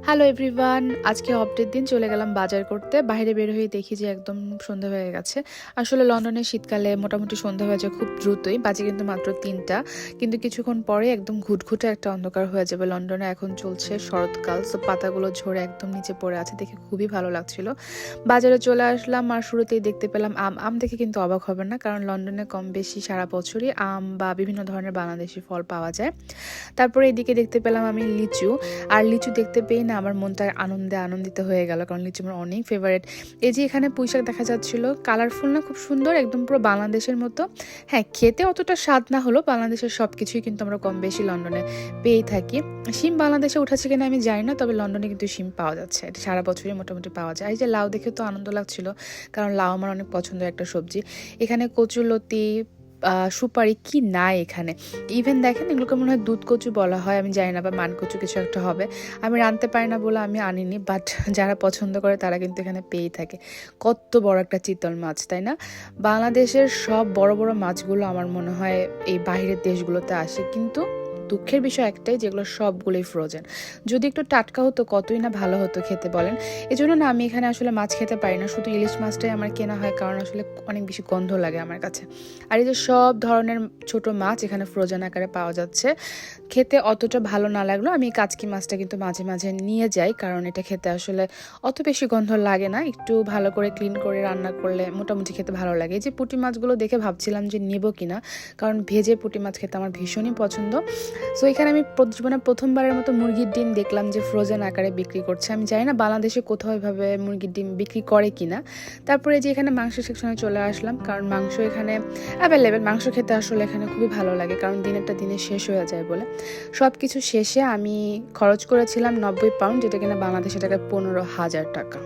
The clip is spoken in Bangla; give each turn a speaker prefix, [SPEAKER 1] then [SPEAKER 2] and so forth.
[SPEAKER 1] হ্যালো এভরিওয়ান, আজকে অফডের দিন চলে গেলাম বাজার করতে। বাইরে বের হয়ে দেখি যে একদম সন্ধ্যা হয়ে গেছে। আসলে লন্ডনে শীতকালে মোটামুটি সন্ধ্যা হয়ে যায় খুব দ্রুতই, বাজে কিন্তু মাত্র ৩টা। কিন্তু কিছুক্ষণ পরে একদম ঘুটঘুটে একটা অন্ধকার হয়ে যাবে। লন্ডনে এখন চলছে শরৎকাল, সো পাতাগুলো ঝরে একদম নিচে পড়ে আছে, দেখে খুবই ভালো লাগছিল। বাজারে চলে আসলাম আর শুরুতেই দেখতে পেলাম আম। আম দেখে কিন্তু অবাক হবে না, কারণ লন্ডনে কম বেশি সারা বছরই আম বা বিভিন্ন ধরনের বাংলাদেশি ফল পাওয়া যায়। তারপরে এদিকে দেখতে পেলাম আমি লিচু। আর লিচু দেখতে পেয়ে না আমার মনটা আনন্দিত হয়ে গেল, কারণ লিচু আমার অনেক ফেভারিট। এই যে এখানে পুঁইশাক দেখা যাচ্ছিল, কালারফুল না, খুব সুন্দর, একদম পুরো বাংলাদেশের মতো। হ্যাঁ, খেতে অতটা স্বাদ না হলো, বাংলাদেশের সব কিছুই কিন্তু আমরা কম বেশি লন্ডনে পেয়েই থাকি। শিম বাংলাদেশে উঠেছে কিনা আমি জানি না, তবে লন্ডনে কিন্তু শিম পাওয়া যাচ্ছে, এটা সারা বছরই মোটামুটি পাওয়া যায়। এই যে লাউ দেখে তো আনন্দ লাগছিল, কারণ লাউ আমার অনেক পছন্দের একটা সবজি। এখানে কচুলতি, সুপারি কি নাই এখানে। ইভেন দেখেন এগুলোকে মনে হয় দুধ কচু বলা হয়, আমি জানি না, বা মান কচু কিছু একটা হবে। আমি রাঁধতে পারি না বলে আমি আনিনি, বাট যারা পছন্দ করে তারা কিন্তু এখানে পেয়েই থাকে। কত বড় একটা চিতল মাছ, তাই না? বাংলাদেশের সব বড় বড় মাছগুলো আমার মনে হয় এই বাইরের দেশগুলোতে আসে, কিন্তু দুঃখের বিষয় একটাই, যেগুলো সবগুলোই ফ্রোজেন। যদি একটু টাটকা হতো কতই না ভালো হতো খেতে, বলেন। এই জন্য না আমি এখানে আসলে মাছ খেতে পারি না, শুধু ইলিশ মাছটাই আমার কেনা হয়, কারণ আসলে অনেক বেশি গন্ধ লাগে আমার কাছে। আর এই যে সব ধরনের ছোট মাছ এখানে ফ্রোজেন আকারে পাওয়া যাচ্ছে। খেতে অতটা ভালো না লাগলো, আমি কাচকি মাছটা কিন্তু মাঝে মাঝে নিয়ে যাই, কারণ এটা খেতে আসলে অত বেশি গন্ধ লাগে না, একটু ভালো করে ক্লিন করে রান্না করলে মোটামুটি খেতে ভালো লাগে। এই যে পুঁটি মাছগুলো দেখে ভাবছিলাম যে নেব কিনা, কারণ ভেজে পুঁটি মাছ খেতে আমার ভীষণই পছন্দ। সো এখানে আমি জীবনে প্রথমবারের মতো মুরগির ডিম দেখলাম যে ফ্রোজেন আকারে বিক্রি করছে। আমি জানি না বাংলাদেশে কোথাও এভাবে মুরগির ডিম বিক্রি করে কিনা। তারপরে যে এখানে মাংস সেকশনে চলে আসলাম, কারণ মাংস এখানে অ্যাভেলেবেল। মাংস খেতে আসলে এখানে খুবই ভালো লাগে, কারণ দিনেরটা দিনে শেষ হয়ে যায় বলে। সব কিছু শেষে আমি খরচ করেছিলাম 90 পাউন্ড, যেটা কিনা বাংলাদেশে টাকায় 15,000 টাকা।